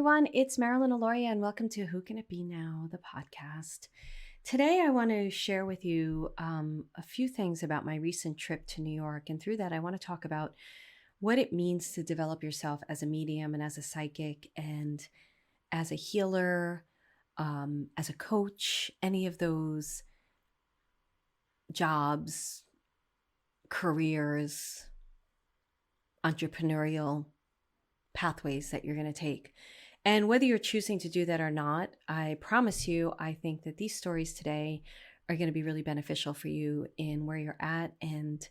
everyone. It's Marilyn, Alauria, and welcome to Who Can It Be Now, the podcast. Today, I want to share with you a few things about my recent trip to New York. And through that, I want to talk about what it means to develop yourself as a medium and as a psychic and as a healer, as a coach, any of those jobs, careers, entrepreneurial pathways that you're going to take. And whether you're choosing to do that or not, I promise you, I think that these stories today are going to be really beneficial for you in where you're at and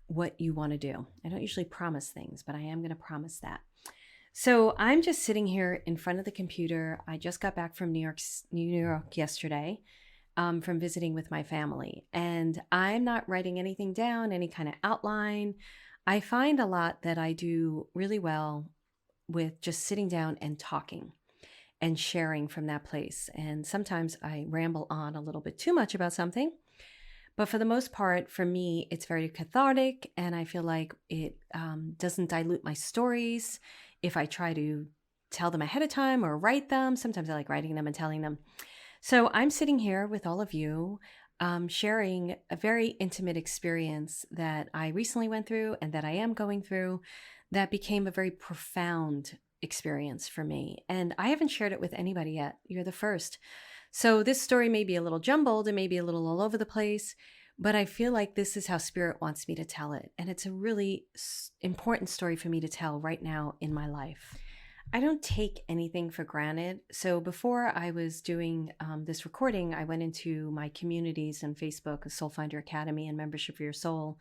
what you want to do. I don't usually promise things, but I am going to promise that. So I'm just sitting here in front of the computer. I just got back from New York yesterday from visiting with my family. And I'm not writing anything down, any kind of outline. I find a lot that I do really well with just sitting down and talking and sharing from that place. And sometimes I ramble on a little bit too much about something. But for the most part, for me, it's very cathartic. And I feel like it doesn't dilute my stories if I try to tell them ahead of time or write them. Sometimes I like writing them and telling them. So I'm sitting here with all of you, sharing a very intimate experience that I recently went through and that I am going through that became a very profound experience for me. And I haven't shared it with anybody yet. You're the first. So this story may be a little jumbled and maybe a little all over the place, but I feel like this is how Spirit wants me to tell it. And it's a really important story for me to tell right now in my life. I don't take anything for granted. So before I was doing this recording, I went into my communities on Facebook, Soul Finder Academy and Membership for Your Soul.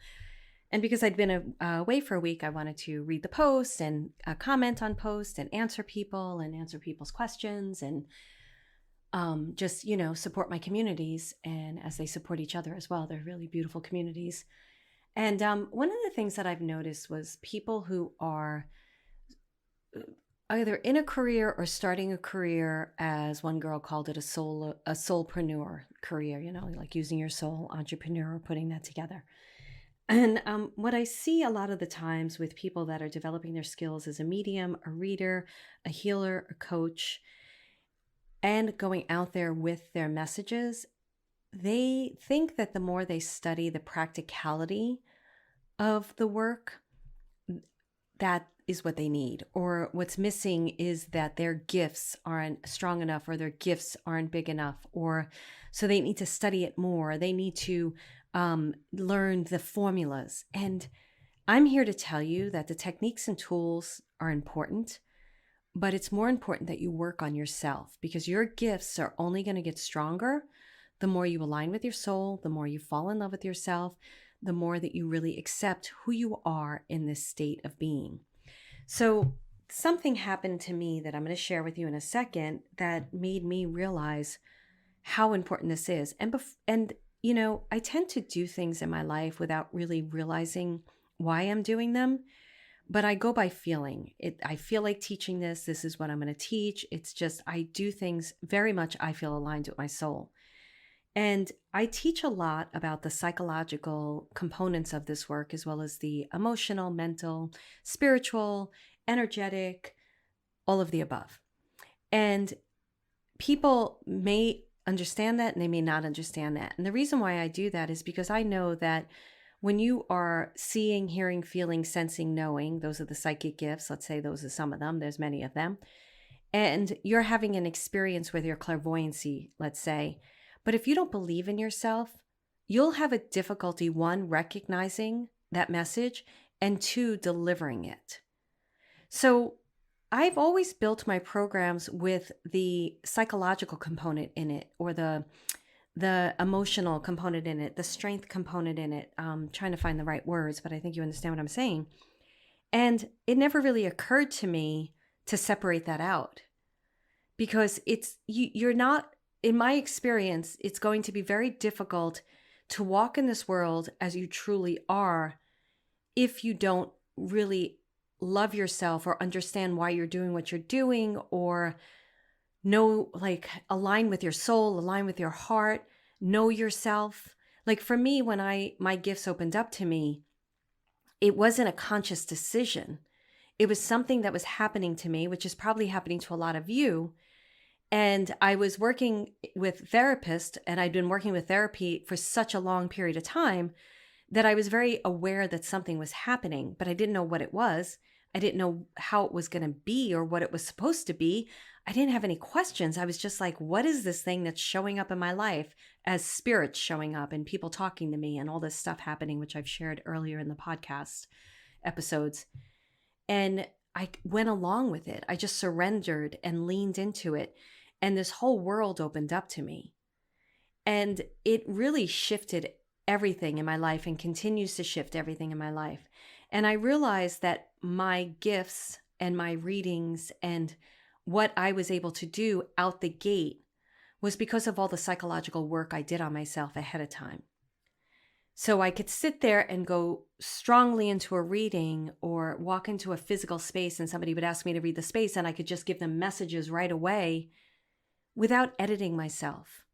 And because I'd been away for a week, I wanted to read the posts and comment on posts and answer people and answer people's questions and just, support my communities. And as they support each other as well, they're really beautiful communities. And one of the things that I've noticed was people who are either in a career or starting a career, as one girl called it, a soulpreneur career, like using your soul, entrepreneur, putting that together. And what I see a lot of the times with people that are developing their skills as a medium, a reader, a healer, a coach, and going out there with their messages, they think that the more they study the practicality of the work, that is what they need. Or what's missing is that their gifts aren't strong enough or their gifts aren't big enough. Or so they need to study it more. They need to learn the formulas. And I'm here to tell you that the techniques and tools are important, but it's more important that you work on yourself, because your gifts are only going to get stronger the more you align with your soul, the more you fall in love with yourself, the more that you really accept who you are in this state of being. So something happened to me that I'm going to share with you in a second that made me realize how important this is. And I tend to do things in my life without really realizing why I'm doing them, but I go by feeling it. I feel like teaching this. This is what I'm going to teach. It's just, I do things very much, I feel aligned with my soul. And I teach a lot about the psychological components of this work, as well as the emotional, mental, spiritual, energetic, all of the above. And people may understand that and they may not understand that. And the reason why I do that is because I know that when you are seeing, hearing, feeling, sensing, knowing, those are the psychic gifts. Let's say those are some of them. There's many of them. And you're having an experience with your clairvoyancy, let's say. But if you don't believe in yourself, you'll have a difficulty, one, recognizing that message, and two, delivering it. So I've always built my programs with the psychological component in it, or the emotional component in it, the strength component in it. I'm trying to find the right words, but I think you understand what I'm saying. And it never really occurred to me to separate that out, because you're not, in my experience, it's going to be very difficult to walk in this world as you truly are if you don't really love yourself or understand why you're doing what you're doing, or know, like, align with your soul, align with your heart, know yourself. Like for me, when my gifts opened up to me, it wasn't a conscious decision. It was something that was happening to me, which is probably happening to a lot of you. And I was working with therapists, and I'd been working with therapy for such a long period of time that I was very aware that something was happening, but I didn't know what it was. I didn't know how it was going to be or what it was supposed to be. I didn't have any questions. I was just like, what is this thing that's showing up in my life as spirits showing up and people talking to me and all this stuff happening, which I've shared earlier in the podcast episodes. And I went along with it. I just surrendered and leaned into it. And this whole world opened up to me. And it really shifted everything in my life and continues to shift everything in my life. And I realized that my gifts and my readings and what I was able to do out the gate was because of all the psychological work I did on myself ahead of time. So I could sit there and go strongly into a reading or walk into a physical space and somebody would ask me to read the space and I could just give them messages right away without editing myself.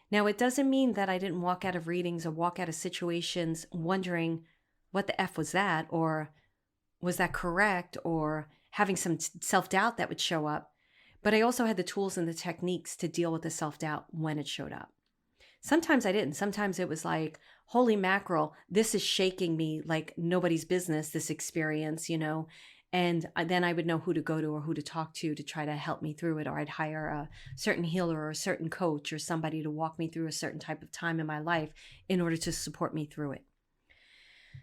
Now, it doesn't mean that I didn't walk out of readings or walk out of situations wondering what the F was that, or was that correct, or having some self-doubt that would show up. But I also had the tools and the techniques to deal with the self-doubt when it showed up. Sometimes I didn't. Sometimes it was like, holy mackerel, this is shaking me like nobody's business, this experience, and then I would know who to go to or who to talk to try to help me through it. Or I'd hire a certain healer or a certain coach or somebody to walk me through a certain type of time in my life in order to support me through it.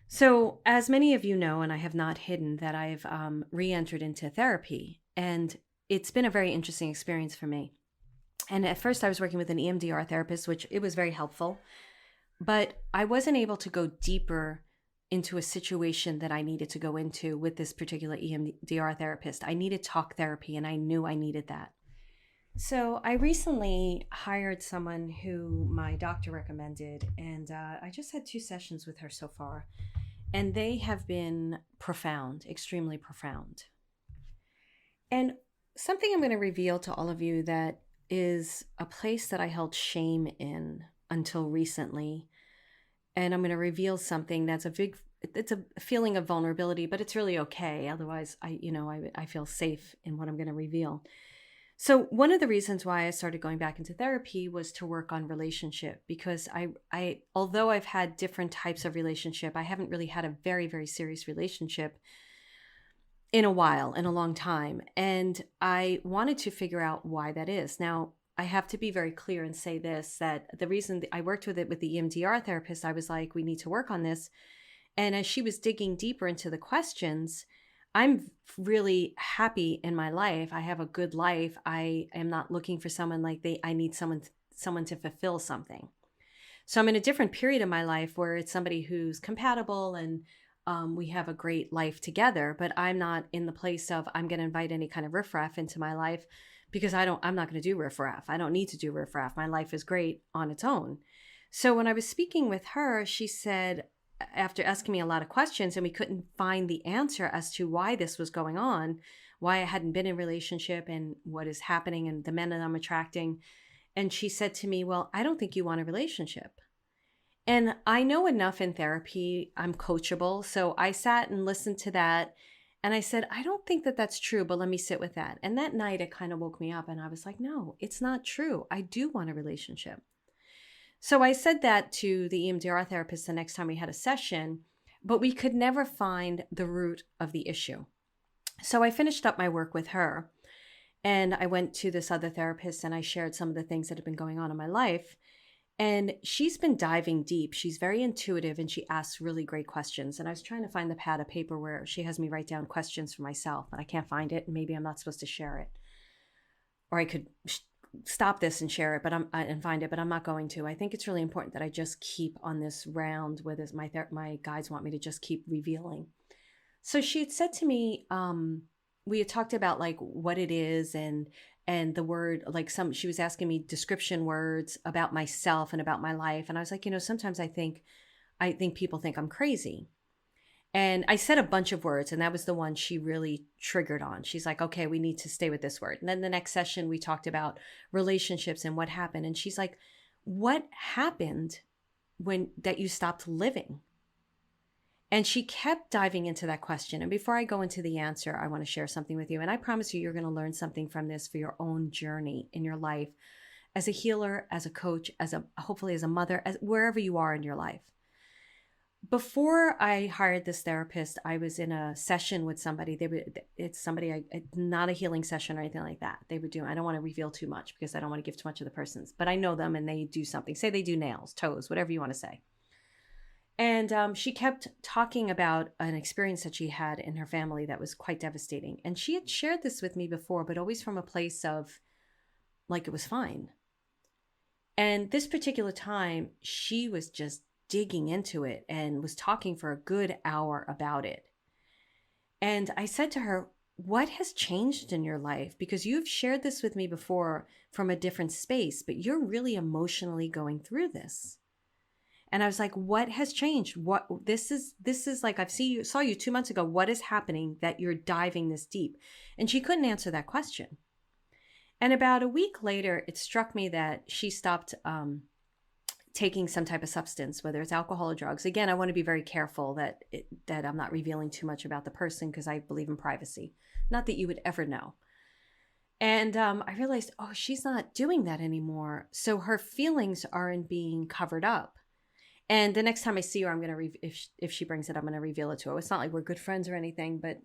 So as many of you know, and I have not hidden that I've re-entered into therapy, and it's been a very interesting experience for me. And at first I was working with an EMDR therapist, which it was very helpful, but I wasn't able to go deeper into a situation that I needed to go into with this particular EMDR therapist. I needed talk therapy, and I knew I needed that. So I recently hired someone who my doctor recommended, and I just had 2 sessions with her so far, and they have been profound, extremely profound. And something I'm going to reveal to all of you that is a place that I held shame in until recently. And I'm going to reveal something that's it's a feeling of vulnerability, but it's really okay. Otherwise, I feel safe in what I'm going to reveal. So one of the reasons why I started going back into therapy was to work on relationship, because I although I've had different types of relationship, I haven't really had a very, very serious relationship in a long time. And I wanted to figure out why that is. Now, I have to be very clear and say this, that the reason I worked with the EMDR therapist, I was like, we need to work on this. And as she was digging deeper into the questions, I'm really happy in my life. I have a good life. I am not looking for someone I need someone to fulfill something. So I'm in a different period of my life where it's somebody who's compatible and we have a great life together, but I'm not in the place of I'm going to invite any kind of riffraff into my life, because I'm not going to do riffraff. I don't need to do riffraff. My life is great on its own. So when I was speaking with her, she said, after asking me a lot of questions and we couldn't find the answer as to why this was going on, why I hadn't been in a relationship and what is happening and the men that I'm attracting. And she said to me, well, I don't think you want a relationship. And I know enough in therapy, I'm coachable. So I sat and listened to that. And I said, I don't think that that's true, but let me sit with that. And that night it kind of woke me up and I was like, no, it's not true. I do want a relationship. So I said that to the EMDR therapist the next time we had a session, but we could never find the root of the issue. So I finished up my work with her and I went to this other therapist and I shared some of the things that have been going on in my life. And she's been diving deep. She's very intuitive and she asks really great questions. And I was trying to find the pad of paper where she has me write down questions for myself, but I can't find it. And maybe I'm not supposed to share it. Or I could stop this and share it, and find it, but I'm not going to. I think it's really important that I just keep on this round where my guides want me to just keep revealing. So she had said to me, we had talked about like what it is and the word, like she was asking me description words about myself and about my life. And I was like, sometimes I think people think I'm crazy. And I said a bunch of words, and that was the one she really triggered on. She's like, okay, we need to stay with this word. And then the next session, we talked about relationships and what happened. And she's like, what happened that you stopped living? And she kept diving into that question. And before I go into the answer, I want to share something with you. And I promise you, you're going to learn something from this for your own journey in your life as a healer, as a coach, as a hopefully as a mother, as wherever you are in your life. Before I hired this therapist, I was in a session with somebody. It's somebody, not a healing session or anything like that. They would do, I don't want to reveal too much because I don't want to give too much of the person's, but I know them and they do something. Say they do nails, toes, whatever you want to say. And she kept talking about an experience that she had in her family that was quite devastating. And she had shared this with me before, but always from a place of like it was fine. And this particular time, she was just digging into it and was talking for a good hour about it. And I said to her, what has changed in your life? Because you've shared this with me before from a different space, but you're really emotionally going through this. And I was like, what has changed? What this is like, saw you 2 months ago. What is happening that you're diving this deep? And she couldn't answer that question. And about a week later, it struck me that she stopped taking some type of substance, whether it's alcohol or drugs. Again, I want to be very careful that I'm not revealing too much about the person because I believe in privacy. Not that you would ever know. And I realized, oh, she's not doing that anymore. So her feelings aren't being covered up. And the next time I see her, I'm going to, if she brings it, I'm going to reveal it to her. It's not like we're good friends or anything, but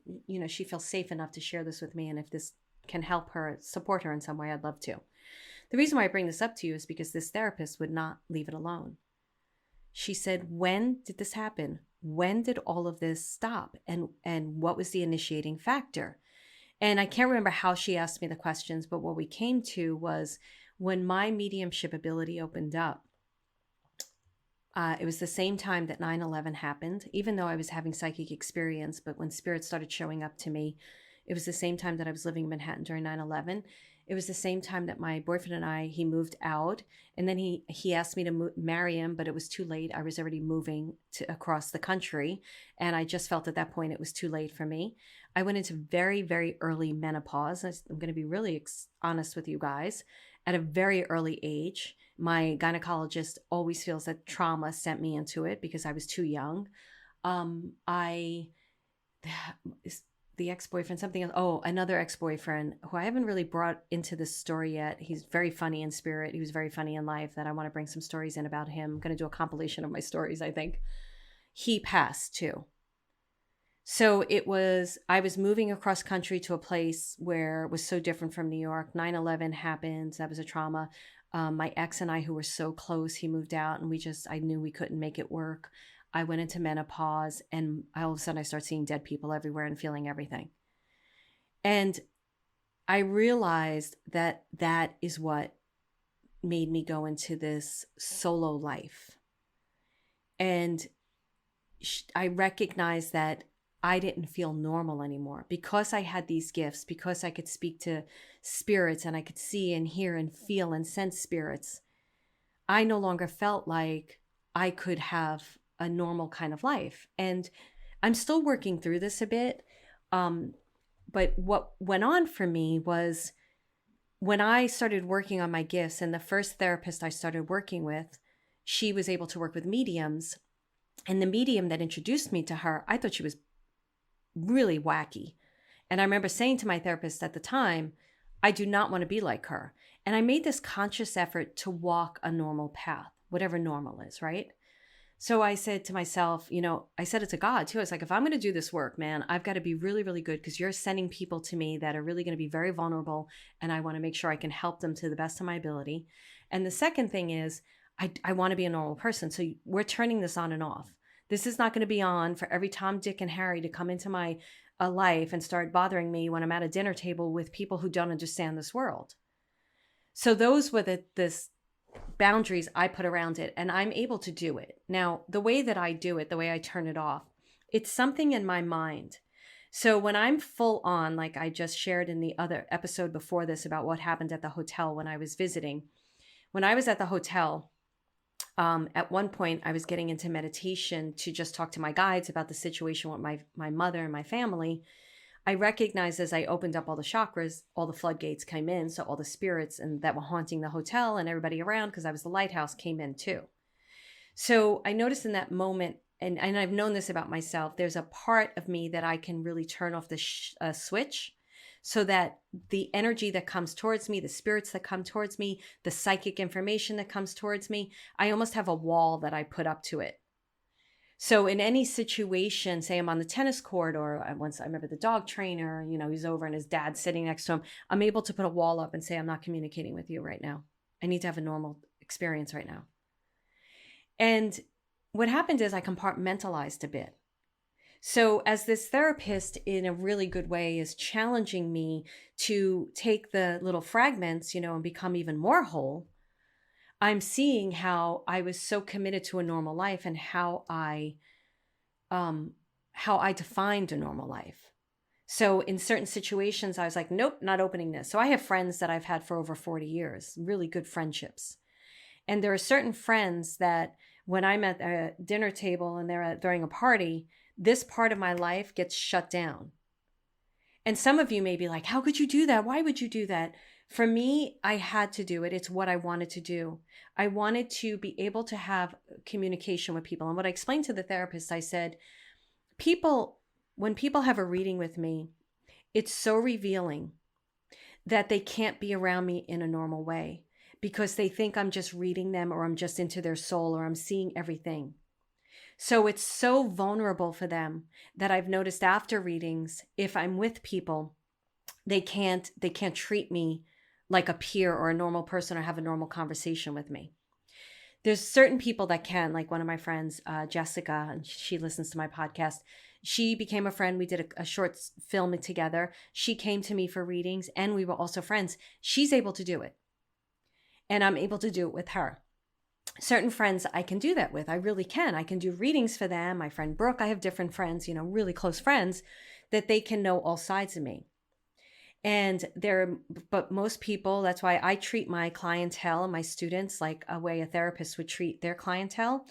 she feels safe enough to share this with me. And if this can help her, support her in some way, I'd love to. The reason why I bring this up to you is because this therapist would not leave it alone. She said, when did this happen? When did all of this stop? And what was the initiating factor? And I can't remember how she asked me the questions, but what we came to was when my mediumship ability opened up, it was the same time that 9/11 happened, even though I was having psychic experience. But when spirits started showing up to me, it was the same time that I was living in Manhattan during 9/11. It was the same time that my boyfriend and he moved out. And then he asked me to marry him, but it was too late. I was already moving across the country. And I just felt at that point it was too late for me. I went into very, very early menopause. I'm going to be really honest with you guys. At a very early age, my gynecologist always feels that trauma sent me into it because I was too young. The ex-boyfriend, something else. Oh, another ex-boyfriend who I haven't really brought into this story yet. He's very funny in spirit. He was very funny in life that I want to bring some stories in about him. I'm going to do a compilation of my stories, I think. He passed too. So I was moving across country to a place where it was so different from New York. 9/11 happened. That was a trauma. My ex and I, who were so close, he moved out and I knew we couldn't make it work. I went into menopause and all of a sudden I started seeing dead people everywhere and feeling everything. And I realized that is what made me go into this solo life. And I recognized that I didn't feel normal anymore because I had these gifts, because I could speak to spirits and I could see and hear and feel and sense spirits. I no longer felt like I could have a normal kind of life. And I'm still working through this a bit. But what went on for me was when I started working on my gifts, and the first therapist I started working with, she was able to work with mediums. And the medium that introduced me to her, I thought she was really wacky. And I remember saying to my therapist at the time, I do not want to be like her. And I made this conscious effort to walk a normal path, whatever normal is, right? So I said to myself, I said it to God too. I was like, if I'm going to do this work, man, I've got to be really, really good because you're sending people to me that are really going to be very vulnerable. And I want to make sure I can help them to the best of my ability. And the second thing is, I want to be a normal person. So we're turning this on and off. This is not going to be on for every Tom, Dick, and Harry to come into my life and start bothering me when I'm at a dinner table with people who don't understand this world. So those were this boundaries I put around it, and I'm able to do it. Now, the way that I do it, the way I turn it off, it's something in my mind. So when I'm full on, like I just shared in the other episode before this about what happened at the hotel when I was visiting, when I was at the hotel, at one point I was getting into meditation to just talk to my guides about the situation with my mother and my family. I recognized as I opened up all the chakras, all the floodgates came in. So all the spirits that were haunting the hotel and everybody around, because I was the lighthouse, came in too. So I noticed in that moment, and I've known this about myself, there's a part of me that I can really turn off the switch so that the energy that comes towards me, the spirits that come towards me, the psychic information that comes towards me, I almost have a wall that I put up to it. So in any situation, say I'm on the tennis court, or once I remember the dog trainer, he's over and his dad's sitting next to him, I'm able to put a wall up and say, I'm not communicating with you right now. I need to have a normal experience right now. And what happened is I compartmentalized a bit. So as this therapist, in a really good way, is challenging me to take the little fragments, and become even more whole, I'm seeing how I was so committed to a normal life and how I defined a normal life. So in certain situations, I was like, nope, not opening this. So I have friends that I've had for over 40 years, really good friendships. And there are certain friends that when I'm at a dinner table and they're during a party, this part of my life gets shut down. And some of you may be like, how could you do that? Why would you do that? For me, I had to do it. It's what I wanted to do. I wanted to be able to have communication with people. And what I explained to the therapist, I said, when people have a reading with me, it's so revealing that they can't be around me in a normal way because they think I'm just reading them, or I'm just into their soul, or I'm seeing everything. So it's so vulnerable for them that I've noticed after readings, if I'm with people, they can't treat me like a peer or a normal person or have a normal conversation with me. There's certain people that can, like one of my friends, Jessica, and she listens to my podcast. She became a friend. We did a short film together. She came to me for readings and we were also friends. She's able to do it. And I'm able to do it with her. Certain friends I can do that with. I really can. I can do readings for them. My friend Brooke, I have different friends, really close friends that they can know all sides of me. But most people, that's why I treat my clientele and my students like a way a therapist would treat their clientele.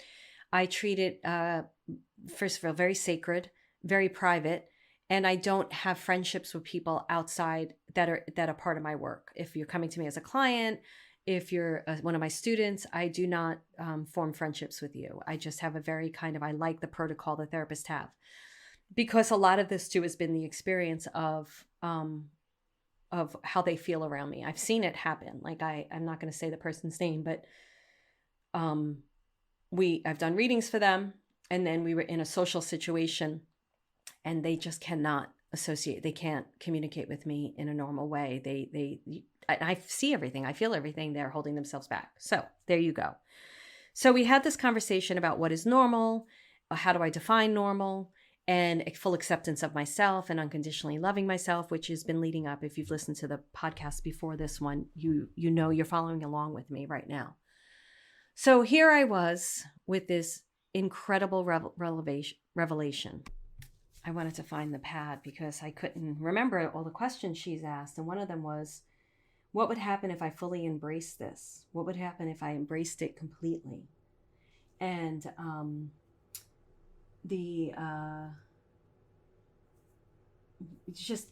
I treat it, first of all, very sacred, very private. And I don't have friendships with people outside that are part of my work. If you're coming to me as a client, if you're one of my students, I do not form friendships with you. I just have a very I like the protocol that therapists have. Because a lot of this too has been the experience of how they feel around me. I've seen it happen. Like I'm not going to say the person's name, but I've done readings for them, and then we were in a social situation and they just cannot associate. They can't communicate with me in a normal way. I see everything. I feel everything. They're holding themselves back. So there you go. So we had this conversation about what is normal, how do I define normal, and full acceptance of myself and unconditionally loving myself, which has been leading up. If you've listened to the podcast before this one, you know you're following along with me right now. So here I was with this incredible revelation. I wanted to find the pad because I couldn't remember all the questions she's asked. And one of them was, what would happen if I fully embraced this? What would happen if I embraced it completely? And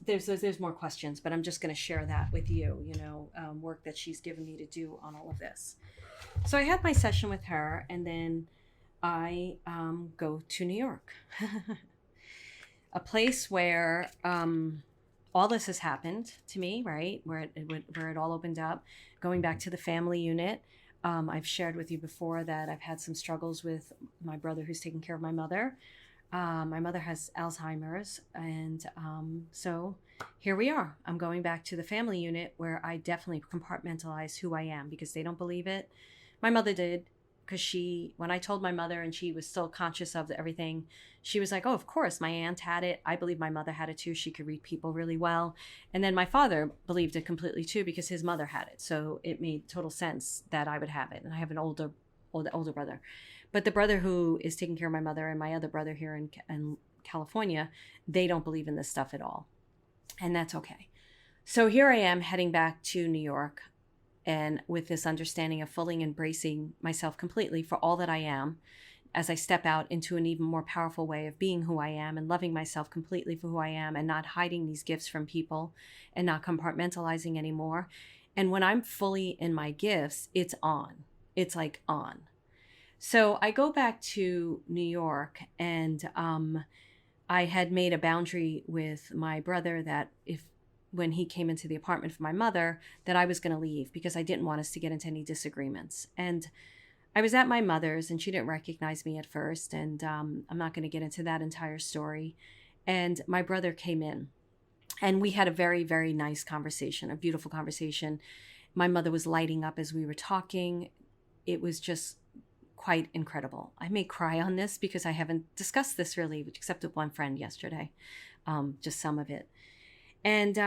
there's more questions, but I'm just going to share that with you, work that she's given me to do on all of this. So I had my session with her, and then I go to New York, a place where all this has happened to me, right? Where it all opened up. Going back to the family unit, I've shared with you before that I've had some struggles with my brother who's taking care of my mother. My mother has Alzheimer's, and so here we are. I'm going back to the family unit where I definitely compartmentalize who I am because they don't believe it. My mother did, because when I told my mother and she was still conscious of everything, she was like, oh, of course, my aunt had it. I believe my mother had it too. She could read people really well. And then my father believed it completely too because his mother had it. So it made total sense that I would have it. And I have an older brother. But the brother who is taking care of my mother and my other brother here in California, they don't believe in this stuff at all. And that's okay. So here I am heading back to New York, and with this understanding of fully embracing myself completely for all that I am, as I step out into an even more powerful way of being who I am and loving myself completely for who I am and not hiding these gifts from people and not compartmentalizing anymore. And when I'm fully in my gifts, it's on. It's like on. So I go back to New York, and I had made a boundary with my brother that if when he came into the apartment for my mother, that I was going to leave because I didn't want us to get into any disagreements. And I was at my mother's, and she didn't recognize me at first, and I'm not going to get into that entire story. And my brother came in, and we had a very, very nice conversation, a beautiful conversation. My mother was lighting up as we were talking. It was just quite incredible. I may cry on this because I haven't discussed this really, except with one friend yesterday, just some of it. And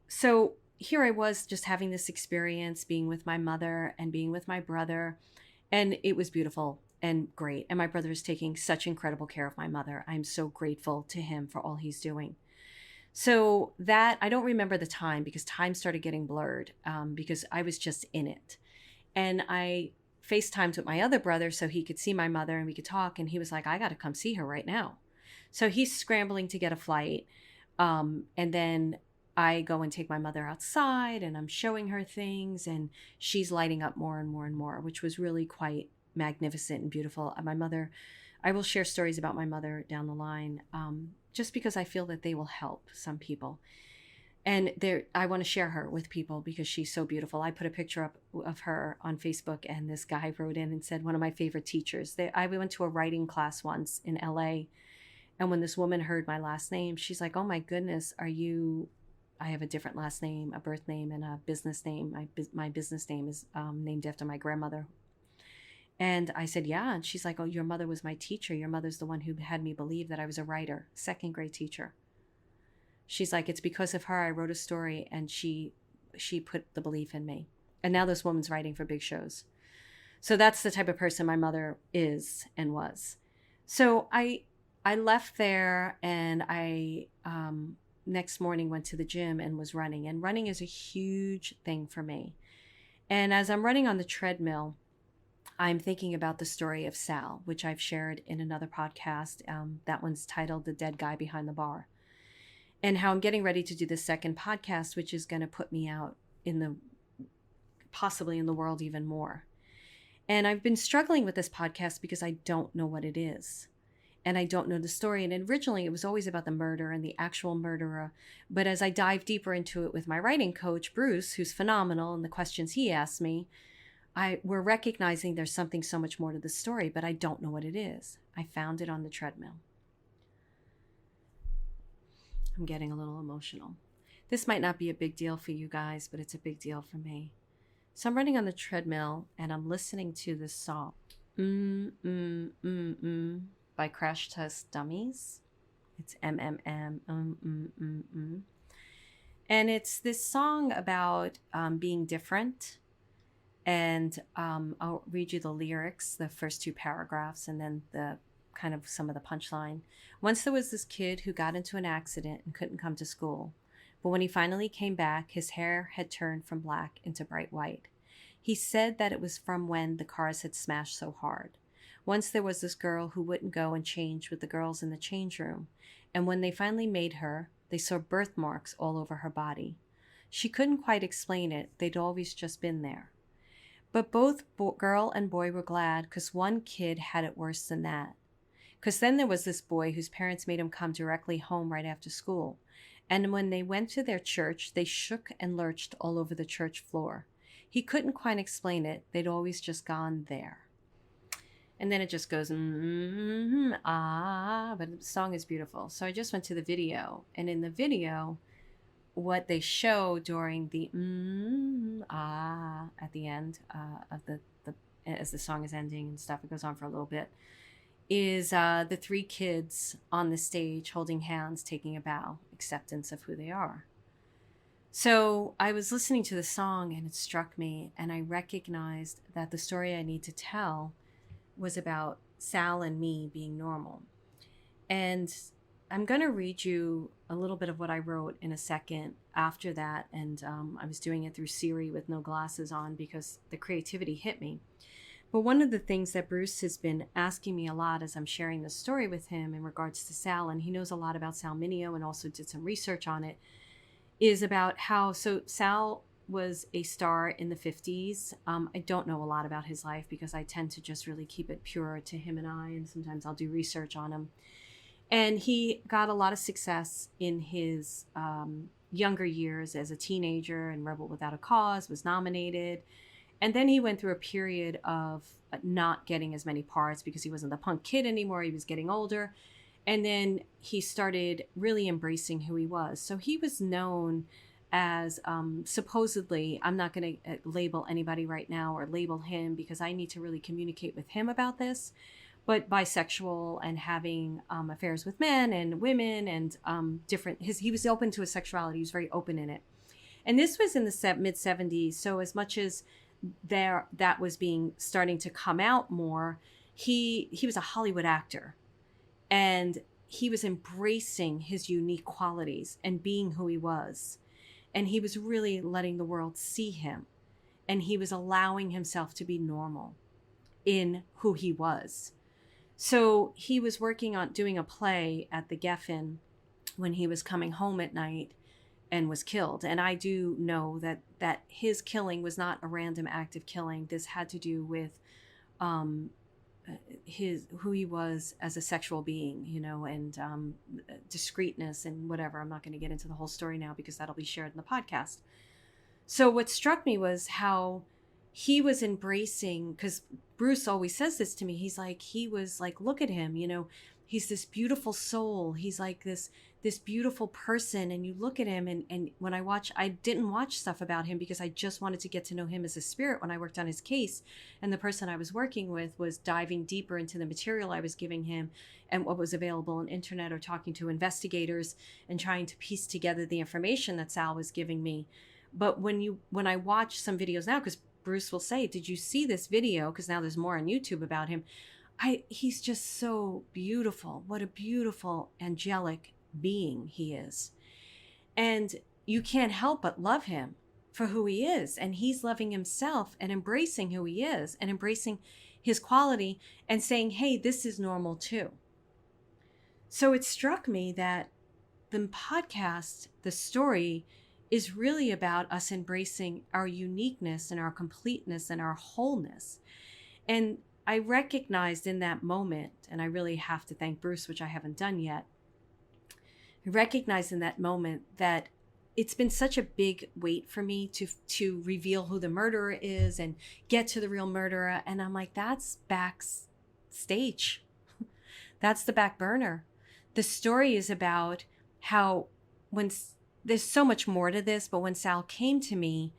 so here I was just having this experience, being with my mother and being with my brother. And it was beautiful and great. And my brother is taking such incredible care of my mother. I'm so grateful to him for all he's doing. So that I don't remember the time because time started getting blurred because I was just in it. And I FaceTimed with my other brother so he could see my mother and we could talk. And he was like, I got to come see her right now. So he's scrambling to get a flight. And then I go and take my mother outside and I'm showing her things and she's lighting up more and more and more, which was really quite magnificent and beautiful. My mother, I will share stories about my mother down the line just because I feel that they will help some people. And there, I want to share her with people because she's so beautiful. I put a picture up of her on Facebook, and this guy wrote in and said, one of my favorite teachers. I went to a writing class once in LA, and when this woman heard my last name, she's like, "Oh my goodness, are you?" I have a different last name, a birth name, and a business name. My business name is named after my grandmother. And I said, "Yeah." And she's like, "Oh, your mother was my teacher. Your mother's the one who had me believe that I was a writer, second grade teacher." She's like, "It's because of her I wrote a story, and she put the belief in me. And now this woman's writing for big shows." So that's the type of person my mother is and was. So I left there, and I next morning went to the gym and was running. And running is a huge thing for me. And as I'm running on the treadmill, I'm thinking about the story of Sal, which I've shared in another podcast. That one's titled "The Dead Guy Behind the Bar." And how I'm getting ready to do the second podcast, which is going to put me out in the possibly in the world even more. And I've been struggling with this podcast because I don't know what it is. And I don't know the story. And originally it was always about the murder and the actual murderer. But as I dive deeper into it with my writing coach, Bruce, who's phenomenal, and the questions he asked me, we're recognizing there's something so much more to the story, but I don't know what it is. I found it on the treadmill. I'm getting a little emotional. This might not be a big deal for you guys, but it's a big deal for me. So I'm running on the treadmill and I'm listening to this song, by Crash Test Dummies. It's MMM. And it's this song about being different. And I'll read you the lyrics, the first two paragraphs, and then the kind of some of the punchline. Once there was this kid who got into an accident and couldn't come to school. But when he finally came back, his hair had turned from black into bright white. He said that it was from when the cars had smashed so hard. Once there was this girl who wouldn't go and change with the girls in the change room. And when they finally made her, they saw birthmarks all over her body. She couldn't quite explain it. They'd always just been there. But both girl and boy were glad because one kid had it worse than that. Because then there was this boy whose parents made him come directly home right after school. And when they went to their church, they shook and lurched all over the church floor. He couldn't quite explain it. They'd always just gone there. And then it just goes, but the song is beautiful. So I just went to the video. And in the video, what they show during the at the end of the as the song is ending and stuff, it goes on for a little bit, is the three kids on the stage holding hands, taking a bow, acceptance of who they are. So I was listening to the song and it struck me, and I recognized that the story I need to tell was about Sal and me being normal. And I'm going to read you a little bit of what I wrote in a second after that. And I was doing it through Siri with no glasses on because the creativity hit me. But one of the things that Bruce has been asking me a lot as I'm sharing this story with him in regards to Sal, and he knows a lot about Sal Mineo and also did some research on it, is about how, so Sal was a star in the 50s. I don't know a lot about his life because I tend to just really keep it pure to him and I, and sometimes I'll do research on him. And he got a lot of success in his younger years as a teenager, and Rebel Without a Cause was nominated. And then he went through a period of not getting as many parts because he wasn't the punk kid anymore. He was getting older. And then he started really embracing who he was. So he was known as supposedly, I'm not going to label anybody right now or label him because I need to really communicate with him about this, but bisexual and having affairs with men and women and different, he was open to his sexuality. He was very open in it. And this was in the mid 70s. So as much as that was starting to come out more, he was a Hollywood actor. And he was embracing his unique qualities and being who he was. And he was really letting the world see him. And he was allowing himself to be normal in who he was. So he was working on doing a play at the Geffen when he was coming home at night and was killed. And I do know that his killing was not a random act of killing. This had to do with who he was as a sexual being, and discreetness and whatever. I'm not going to get into the whole story now because that'll be shared in the podcast. So what struck me was how he was embracing, because Bruce always says this to me. He was like, look at him, he's this beautiful soul. He's like this beautiful person. And you look at him and when I didn't watch stuff about him because I just wanted to get to know him as a spirit when I worked on his case. And the person I was working with was diving deeper into the material I was giving him and what was available on internet, or talking to investigators and trying to piece together the information that Sal was giving me. But when I watch some videos now, because Bruce will say, did you see this video? Because now there's more on YouTube about him. He's just so beautiful. What a beautiful angelic being he is. And you can't help but love him for who he is. And he's loving himself and embracing who he is and embracing his quality and saying, hey, this is normal too. So it struck me that the podcast, the story, is really about us embracing our uniqueness and our completeness and our wholeness. And I recognized in that moment, and I really have to thank Bruce, which I haven't done yet, I recognized in that moment that it's been such a big weight for me to reveal who the murderer is and get to the real murderer. And I'm like, that's backstage. That's the back burner. The story is about how there's so much more to this, but when Sal came to me,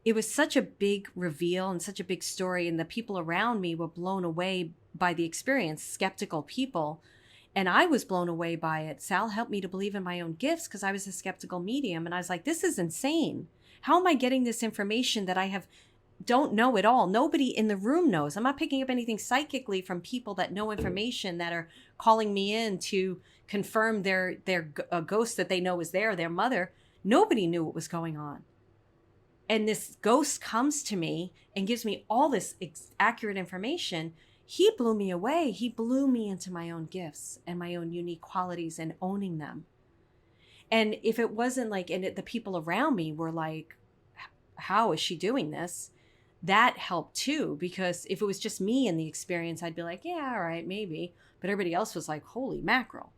it was such a big reveal and such a big story. And the people around me were blown away by the experience, skeptical people. And I was blown away by it. Sal helped me to believe in my own gifts because I was a skeptical medium. And I was like, this is insane. How am I getting this information that I don't know at all? Nobody in the room knows. I'm not picking up anything psychically from people that know information, that are calling me in to confirm their ghost that they know is there, their mother. Nobody knew what was going on. And this ghost comes to me and gives me all this accurate information. He blew me away. He blew me into my own gifts and my own unique qualities and owning them. And if it wasn't like, and the people around me were like, how is she doing this? That helped too, because if it was just me in the experience, I'd be like, yeah, all right, maybe. But everybody else was like, holy mackerel.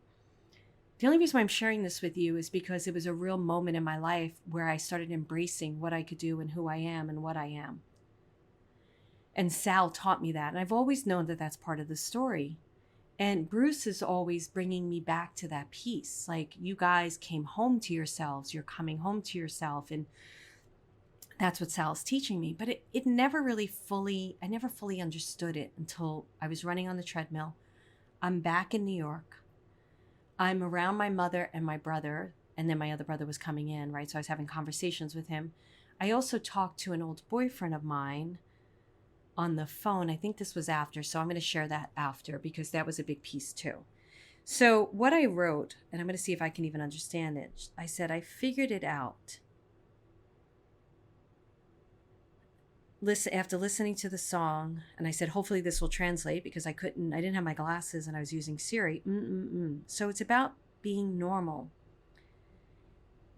The only reason why I'm sharing this with you is because it was a real moment in my life where I started embracing what I could do and who I am and what I am. And Sal taught me that. And I've always known that that's part of the story. And Bruce is always bringing me back to that piece. Like, you guys came home to yourselves. You're coming home to yourself. And that's what Sal's teaching me. But it never really I never fully understood it until I was running on the treadmill. I'm back in New York. I'm around my mother and my brother, and then my other brother was coming in, right? So I was having conversations with him. I also talked to an old boyfriend of mine on the phone. I think this was after, so I'm going to share that after because that was a big piece too. So what I wrote, and I'm going to see if I can even understand it. I said, I figured it out. After listening to the song, and I said, hopefully this will translate because I didn't have my glasses and I was using Siri. So it's about being normal.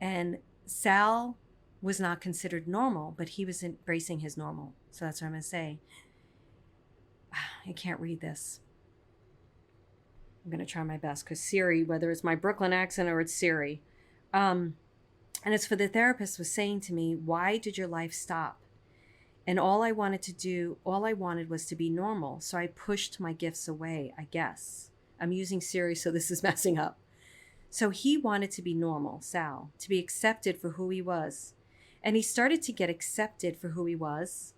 And Sal was not considered normal, but he was embracing his normal. So that's what I'm going to say. I can't read this. I'm going to try my best because Siri, whether it's my Brooklyn accent or it's Siri, and it's for the therapist was saying to me, why did your life stop? And all I wanted was to be normal. So I pushed my gifts away, I guess. I'm using Siri, so this is messing up. So he wanted to be normal, Sal, to be accepted for who he was. And he started to get accepted for who he was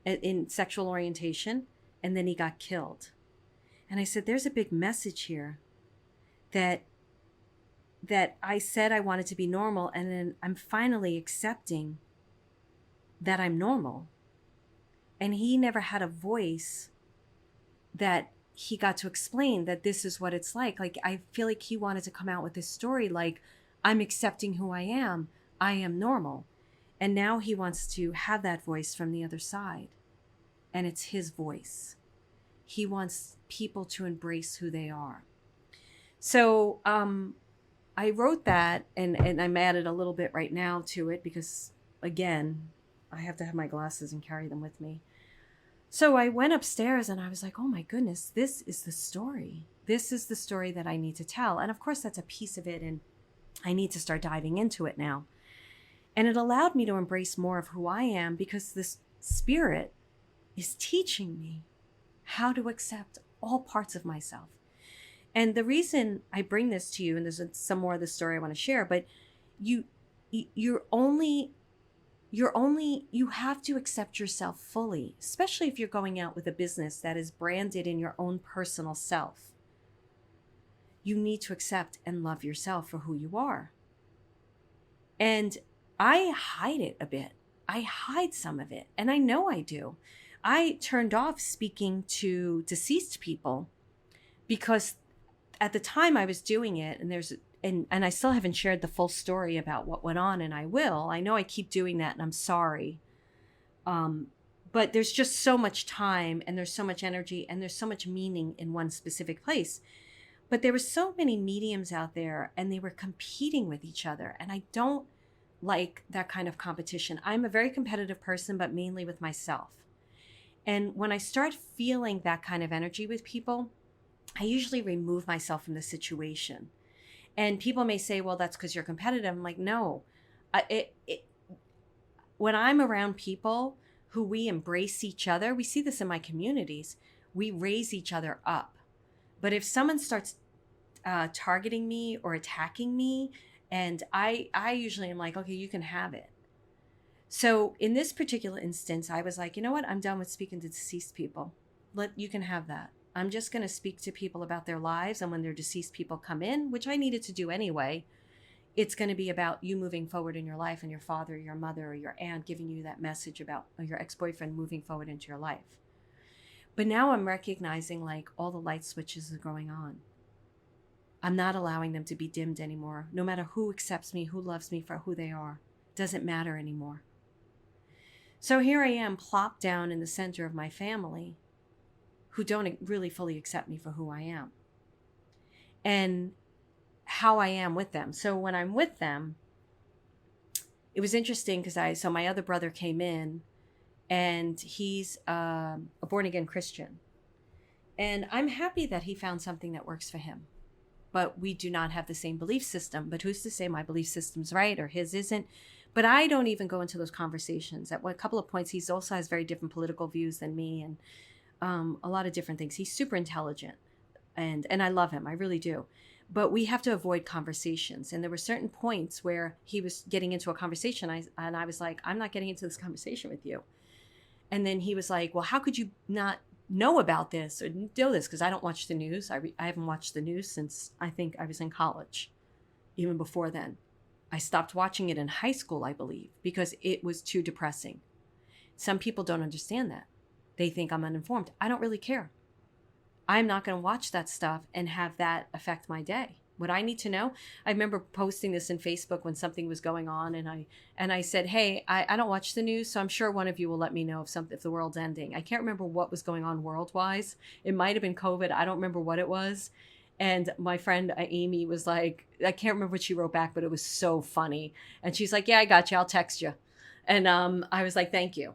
in sexual orientation, and then he got killed. And I said, there's a big message here that I said I wanted to be normal, and then I'm finally accepting that I'm normal. And he never had a voice that he got to explain that this is what it's like. Like, I feel like he wanted to come out with this story like, I'm accepting who I am normal. And now he wants to have that voice from the other side. And it's his voice. He wants people to embrace who they are. So I wrote that, and I'm added a little bit right now to it because, again, I have to have my glasses and carry them with me. So I went upstairs and I was like, oh my goodness, this is the story. This is the story that I need to tell. And of course, that's a piece of it, and I need to start diving into it now. And it allowed me to embrace more of who I am because this spirit is teaching me how to accept all parts of myself. And the reason I bring this to you, and there's some more of the story I want to share, but you have to accept yourself fully, especially if you're going out with a business that is branded in your own personal self. You need to accept and love yourself for who you are. And I hide it a bit. I hide some of it, and I know I do. I turned off speaking to deceased people because at the time I was doing it, and I still haven't shared the full story about what went on, and I will. I know I keep doing that, and I'm sorry. But there's just so much time, and there's so much energy, and there's so much meaning in one specific place. But there were so many mediums out there, and they were competing with each other, and I don't like that kind of competition. I'm a very competitive person, but mainly with myself. And when I start feeling that kind of energy with people, I usually remove myself from the situation. And people may say, well, that's because you're competitive. I'm like, no. When I'm around people who we embrace each other, we see this in my communities, we raise each other up. But if someone starts targeting me or attacking me, and I usually am like, okay, you can have it. So in this particular instance, I was like, you know what? I'm done with speaking to deceased people. You can have that. I'm just going to speak to people about their lives. And when their deceased people come in, which I needed to do anyway, it's going to be about you moving forward in your life and your father, your mother, or your aunt giving you that message about your ex-boyfriend moving forward into your life. But now I'm recognizing like all the light switches are going on. I'm not allowing them to be dimmed anymore. No matter who accepts me, who loves me for who they are, doesn't matter anymore. So here I am plopped down in the center of my family who don't really fully accept me for who I am and how I am with them. So when I'm with them, it was interesting because so my other brother came in, and he's a born-again Christian. And I'm happy that he found something that works for him. But we do not have the same belief system. But who's to say my belief system's right or his isn't? But I don't even go into those conversations. At a couple of points, he also has very different political views than me, and a lot of different things. He's super intelligent, and I love him. I really do. But we have to avoid conversations. And there were certain points where he was getting into a conversation, and I was like, I'm not getting into this conversation with you. And then he was like, well, how could you not know about this or know this? Because I don't watch the news. I haven't watched the news since I think I was in college, even before then. I stopped watching it in high school, I believe, because it was too depressing. Some people don't understand that. They think I'm uninformed. I don't really care. I'm not going to watch that stuff and have that affect my day. What I need to know, I remember posting this in Facebook when something was going on, and I said, hey, I don't watch the news, so I'm sure one of you will let me know if the world's ending. I can't remember what was going on world-wise. It might have been COVID. I don't remember what it was. And my friend Amy was like, I can't remember what she wrote back, but it was so funny. And she's like, yeah, I got you. I'll text you. And I was like, thank you.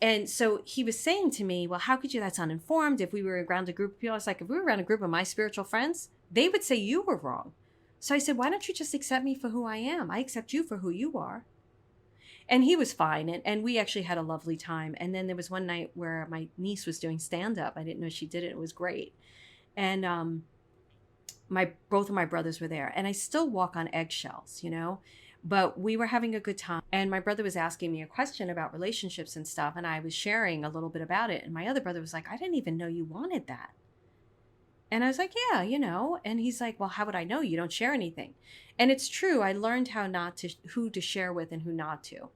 And so he was saying to me, well, how could you? That's uninformed. If we were around a group of people, I was like, if we were around a group of my spiritual friends, they would say you were wrong. So I said, why don't you just accept me for who I am? I accept you for who you are. And he was fine. And we actually had a lovely time. And then there was one night where my niece was doing stand up. I didn't know she did it. It was great. And both of my brothers were there. And I still walk on eggshells, but we were having a good time. And my brother was asking me a question about relationships and stuff. And I was sharing a little bit about it. And my other brother was like, I didn't even know you wanted that. And I was like, yeah, and he's like, well, how would I know? You don't share anything. And it's true. I learned who to share with and who not to.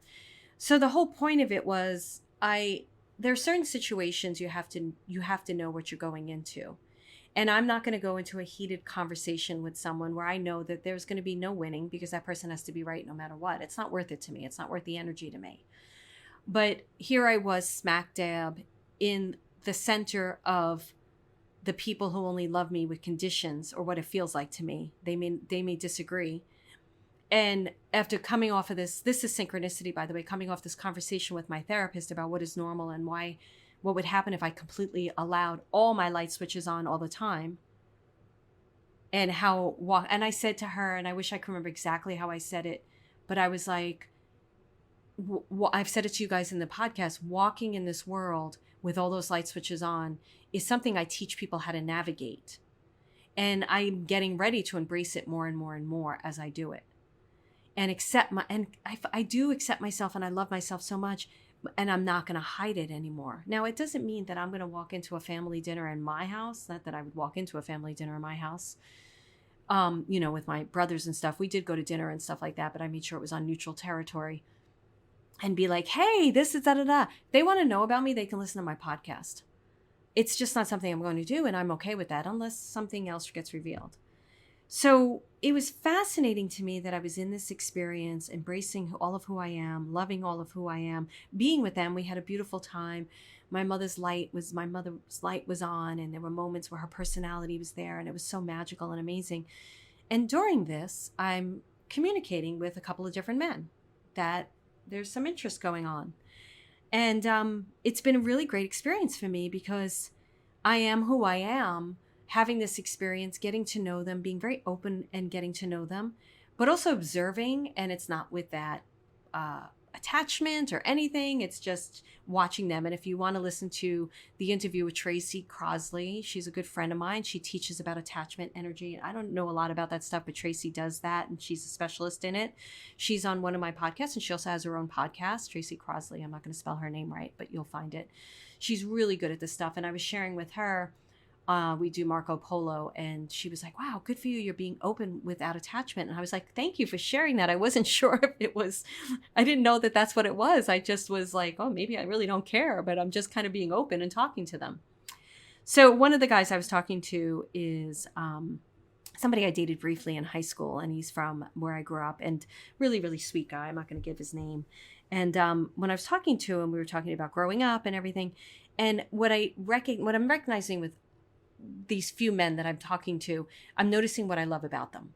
So the whole point of it was there are certain situations you have to know what you're going into. And I'm not going to go into a heated conversation with someone where I know that there's going to be no winning because that person has to be right no matter what. It's not worth it to me. It's not worth the energy to me. But here I was smack dab in the center of the people who only love me with conditions, or what it feels like to me. They may disagree. And after coming off of this is synchronicity, by the way, coming off this conversation with my therapist about what is normal and what would happen if I completely allowed all my light switches on all the time. And I said to her, and I wish I could remember exactly how I said it, but I was like, I've said it to you guys in the podcast, walking in this world with all those light switches on is something I teach people how to navigate. And I'm getting ready to embrace it more and more and more as I do it. And I do accept myself, and I love myself so much, and I'm not going to hide it anymore. Now, it doesn't mean that I'm going to walk into a family dinner in my house. Not that I would walk into a family dinner in my house, with my brothers and stuff. We did go to dinner and stuff like that, but I made sure it was on neutral territory. And be like, hey, this is da-da-da. If they want to know about me, they can listen to my podcast. It's just not something I'm going to do, and I'm okay with that unless something else gets revealed. So it was fascinating to me that I was in this experience, embracing all of who I am, loving all of who I am, being with them. We had a beautiful time. My mother's light was on, and there were moments where her personality was there, and it was so magical and amazing. And during this, I'm communicating with a couple of different men that there's some interest going on. And it's been a really great experience for me because I am who I am, having this experience, getting to know them, being very open and getting to know them, but also observing. And it's not with that attachment or anything. It's just watching them. And if you want to listen to the interview with Tracy Crosley, she's a good friend of mine. She teaches about attachment energy. I don't know a lot about that stuff, but Tracy does that, and she's a specialist in it. She's on one of my podcasts, and she also has her own podcast, Tracy Crosley. I'm not going to spell her name right, but you'll find it. She's really good at this stuff. And I was sharing with her, we do Marco Polo, and she was like, wow, good for you. You're being open without attachment. And I was like, thank you for sharing that. I wasn't sure if I didn't know that that's what it was. I just was like, oh, maybe I really don't care, but I'm just kind of being open and talking to them. So one of the guys I was talking to is somebody I dated briefly in high school, and he's from where I grew up, and really, really sweet guy. I'm not going to give his name. And when I was talking to him, we were talking about growing up and everything. And what I'm recognizing with these few men that I'm talking to, I'm noticing what I love about them.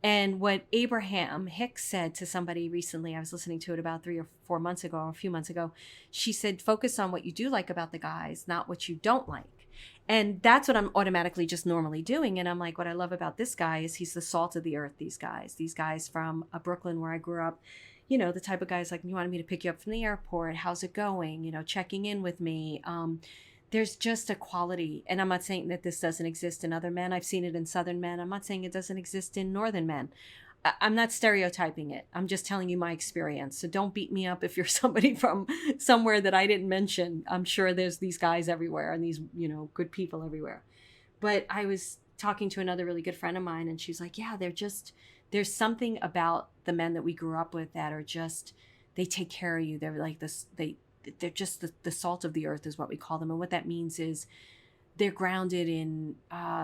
And what Abraham Hicks said to somebody recently, I was listening to it about 3 or 4 months ago, or a few months ago. She said, focus on what you do like about the guys, not what you don't like. And that's what I'm automatically just normally doing. And I'm like, what I love about this guy is he's the salt of the earth, these guys from Brooklyn, where I grew up, the type of guys like, you wanted me to pick you up from the airport. How's it going? Checking in with me. There's just a quality, and I'm not saying that this doesn't exist in other men. I've seen it in Southern men. I'm not saying it doesn't exist in Northern men. I'm not stereotyping it. I'm just telling you my experience. So don't beat me up if you're somebody from somewhere that I didn't mention. I'm sure there's these guys everywhere and these, good people everywhere. But I was talking to another really good friend of mine, and she's like, yeah, there's something about the men that we grew up with that are just, they take care of you. They're like this, they're just the salt of the earth is what we call them. And what that means is they're grounded in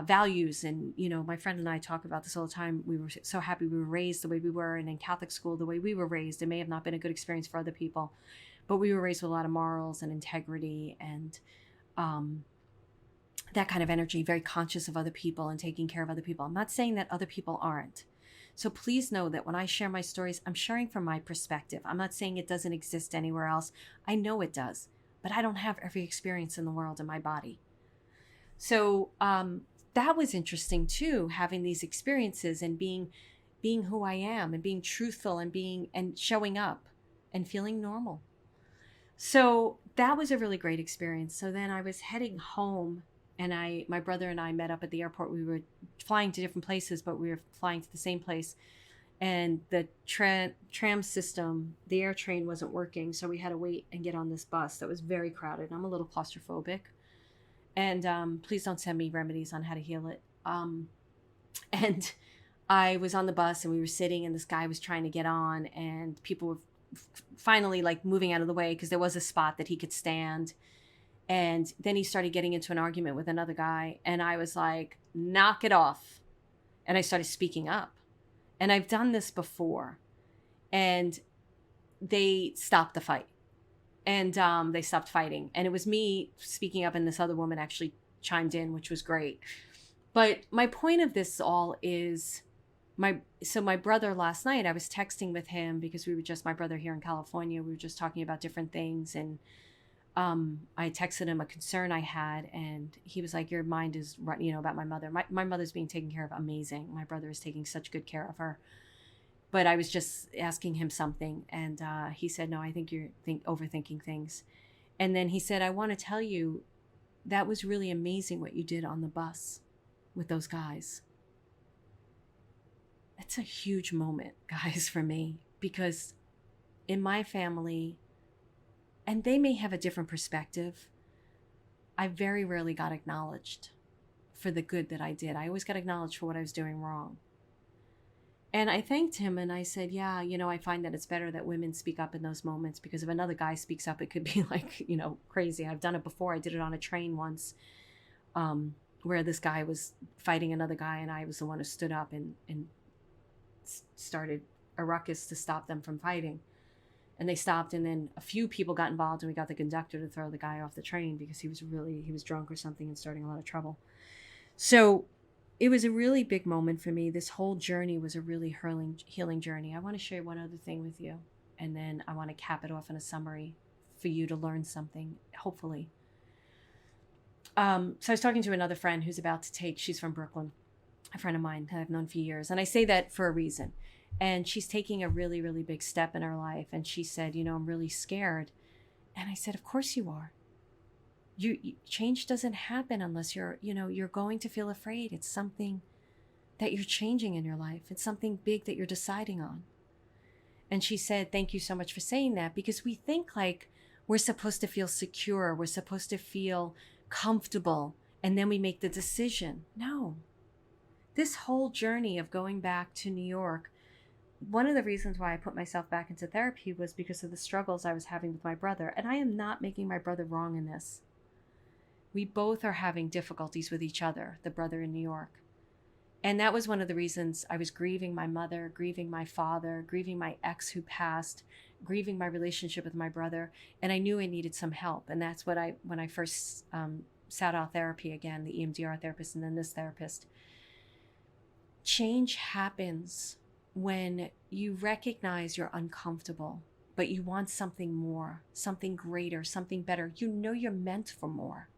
values. And, my friend and I talk about this all the time. We were so happy we were raised the way we were, and in Catholic school, the way we were raised. It may have not been a good experience for other people, but we were raised with a lot of morals and integrity and that kind of energy, very conscious of other people and taking care of other people. I'm not saying that other people aren't. So please know that when I share my stories, I'm sharing from my perspective. I'm not saying it doesn't exist anywhere else. I know it does, but I don't have every experience in the world in my body. So that was interesting too, having these experiences and being who I am and being truthful and being and showing up and feeling normal. So that was a really great experience. So then I was heading home, and my brother and I met up at the airport. We were flying to different places, but we were flying to the same place. And the tram system, the air train wasn't working. So we had to wait and get on this bus that was very crowded. I'm a little claustrophobic. And please don't send me remedies on how to heal it. And I was on the bus and we were sitting, and this guy was trying to get on, and people were finally like moving out of the way because there was a spot that he could stand. And then he started getting into an argument with another guy, and I was like, knock it off. And I started speaking up. And I've done this before. And they stopped the fight. And they stopped fighting. And it was me speaking up, and this other woman actually chimed in, which was great. But my point of this all is my brother last night, I was texting with him because we were just, my brother here in California, we were just talking about different things. And I texted him a concern I had, and he was like, your mind is, about my mother. My mother's being taken care of amazing. My brother is taking such good care of her. But I was just asking him something, and he said, no, I think you're overthinking things. And then he said, I want to tell you, that was really amazing what you did on the bus with those guys. That's a huge moment, guys, for me, because in my family, and they may have a different perspective, I very rarely got acknowledged for the good that I did. I always got acknowledged for what I was doing wrong. And I thanked him, and I said, yeah, I find that it's better that women speak up in those moments, because if another guy speaks up, it could be like, crazy. I've done it before. I did it on a train once, where this guy was fighting another guy, and I was the one who stood up and started a ruckus to stop them from fighting. And they stopped, and then a few people got involved, and we got the conductor to throw the guy off the train because he was drunk or something and starting a lot of trouble. So it was a really big moment for me. This whole journey was a really healing journey. I want to share one other thing with you, and then I want to cap it off in a summary for you to learn something, hopefully. So I was talking to another friend who's about to she's from Brooklyn, a friend of mine that I've known for years. And I say that for a reason. And she's taking a really, really big step in her life. And she said, I'm really scared. And I said, of course you are. Change doesn't happen unless you're going to feel afraid. It's something that you're changing in your life. It's something big that you're deciding on. And she said, thank you so much for saying that, because we think like we're supposed to feel secure. We're supposed to feel comfortable. And then we make the decision. No. This whole journey of going back to New York, one of the reasons why I put myself back into therapy was because of the struggles I was having with my brother. And I am not making my brother wrong in this. We both are having difficulties with each other, the brother in New York. And that was one of the reasons I was grieving my mother, grieving my father, grieving my ex who passed, grieving my relationship with my brother. And I knew I needed some help. And that's what when I first sat out therapy again, the EMDR therapist and then this therapist. Change happens when you recognize you're uncomfortable, but you want something more, something greater, something better. You're meant for more.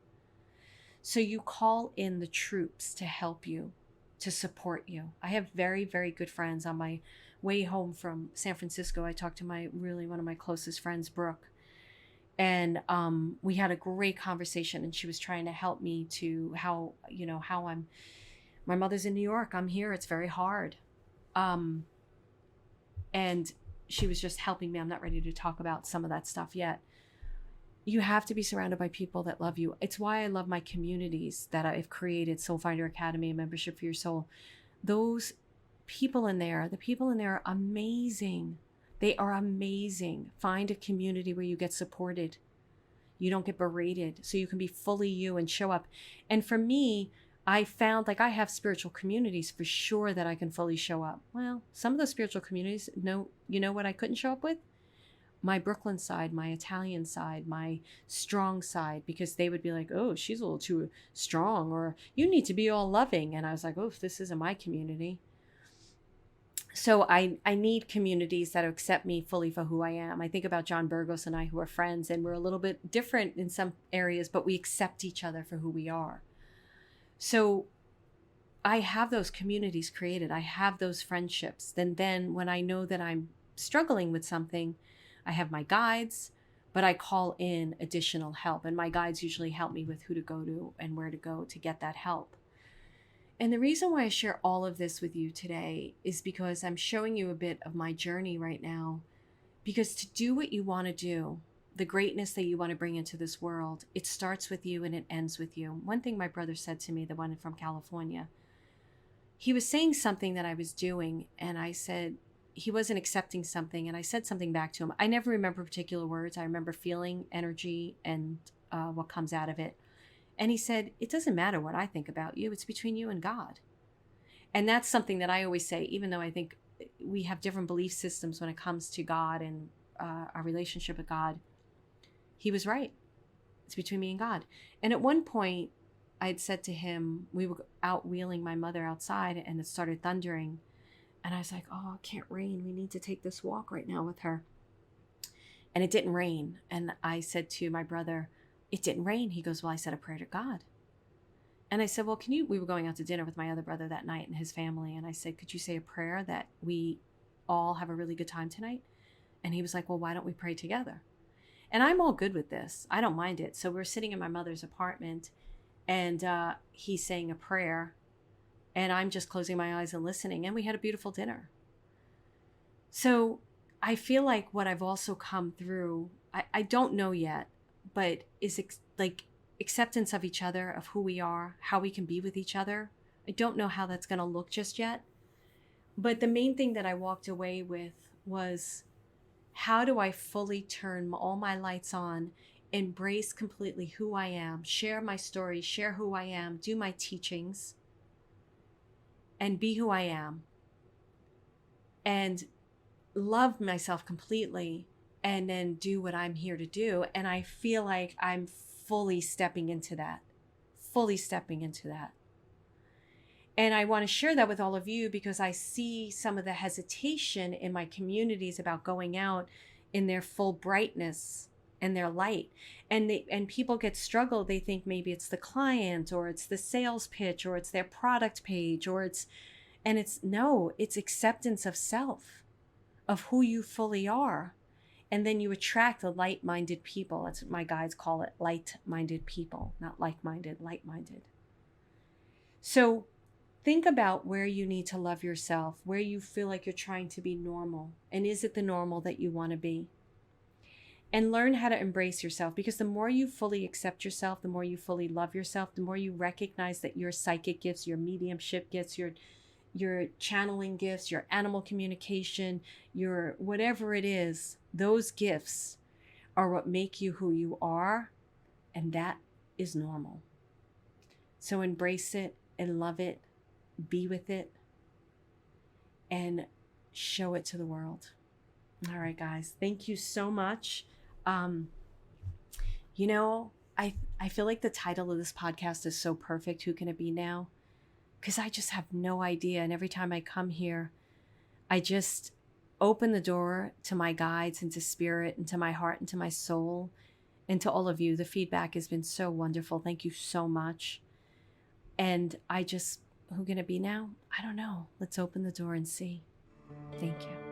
So you call in the troops to help you, to support you. I have very, very good friends. On my way home from San Francisco, I talked to one of my closest friends, Brooke. And we had a great conversation, and she was trying to help me to how my mother's in New York. I'm here. It's very hard. And she was just helping me. I'm not ready to talk about some of that stuff yet. You have to be surrounded by people that love you. It's why I love my communities that I've created, Soul Finder Academy and Membership for Your Soul. Those people in there, the people in there are amazing. They are amazing. Find a community where you get supported. You don't get berated, so you can be fully you and show up. And for me, I found I have spiritual communities for sure that I can fully show up. Well, some of those spiritual communities, you know what I couldn't show up with? My Brooklyn side, my Italian side, my strong side, because they would be like, oh, she's a little too strong, or you need to be all loving. And I was like, oh, this isn't my community. So I need communities that accept me fully for who I am. I think about John Burgos and I, who are friends, and we're a little bit different in some areas, but we accept each other for who we are. So I have those communities created. I have those friendships. Then when I know that I'm struggling with something, I have my guides, but I call in additional help. And my guides usually help me with who to go to and where to go to get that help. And the reason why I share all of this with you today is because I'm showing you a bit of my journey right now. Because to do what you want to do, the greatness that you want to bring into this world, it starts with you and it ends with you. One thing my brother said to me, the one from California, he was saying something that I was doing, and I said, he wasn't accepting something, and I said something back to him. I never remember particular words. I remember feeling energy and what comes out of it. And he said, it doesn't matter what I think about you. It's between you and God. And that's something that I always say, even though I think we have different belief systems when it comes to God and our relationship with God. He was right. It's between me and God. And at one point, I had said to him, we were out wheeling my mother outside and it started thundering. And I was like, oh, it can't rain. We need to take this walk right now with her. And it didn't rain. And I said to my brother, it didn't rain. He goes, well, I said a prayer to God. And I said, well, we were going out to dinner with my other brother that night and his family. And I said, could you say a prayer that we all have a really good time tonight? And he was like, well, why don't we pray together? And I'm all good with this. I don't mind it. So we're sitting in my mother's apartment and he's saying a prayer and I'm just closing my eyes and listening. And we had a beautiful dinner. So I feel like what I've also come through, I don't know yet, but is like acceptance of each other, of who we are, how we can be with each other. I don't know how that's going to look just yet. But the main thing that I walked away with was, how do I fully turn all my lights on, embrace completely who I am, share my story, share who I am, do my teachings, and be who I am, and love myself completely, and then do what I'm here to do. And I feel like I'm fully stepping into that, fully stepping into that. And I want to share that with all of you because I see some of the hesitation in my communities about going out in their full brightness and their light. And people get struggled. They think maybe it's the client or it's the sales pitch or it's their product page it's acceptance of self, of who you fully are. And then you attract the light-minded people. That's what my guides call it, light-minded people, not like-minded, light-minded. So think about where you need to love yourself, where you feel like you're trying to be normal. And is it the normal that you want to be? And learn how to embrace yourself, because the more you fully accept yourself, the more you fully love yourself, the more you recognize that your psychic gifts, your mediumship gifts, your channeling gifts, your animal communication, your whatever it is, those gifts are what make you who you are. And that is normal. So embrace it and love it. Be with it and show it to the world. All right, guys, thank you so much. Um, I feel like the title of this podcast is so perfect. Who can it be now? Because I just have no idea. And every time I come here, I just open the door to my guides and to spirit and to my heart and to my soul and to all of you. The feedback has been so wonderful. Thank you so much. And who can it be now? I don't know. Let's open the door and see. Thank you.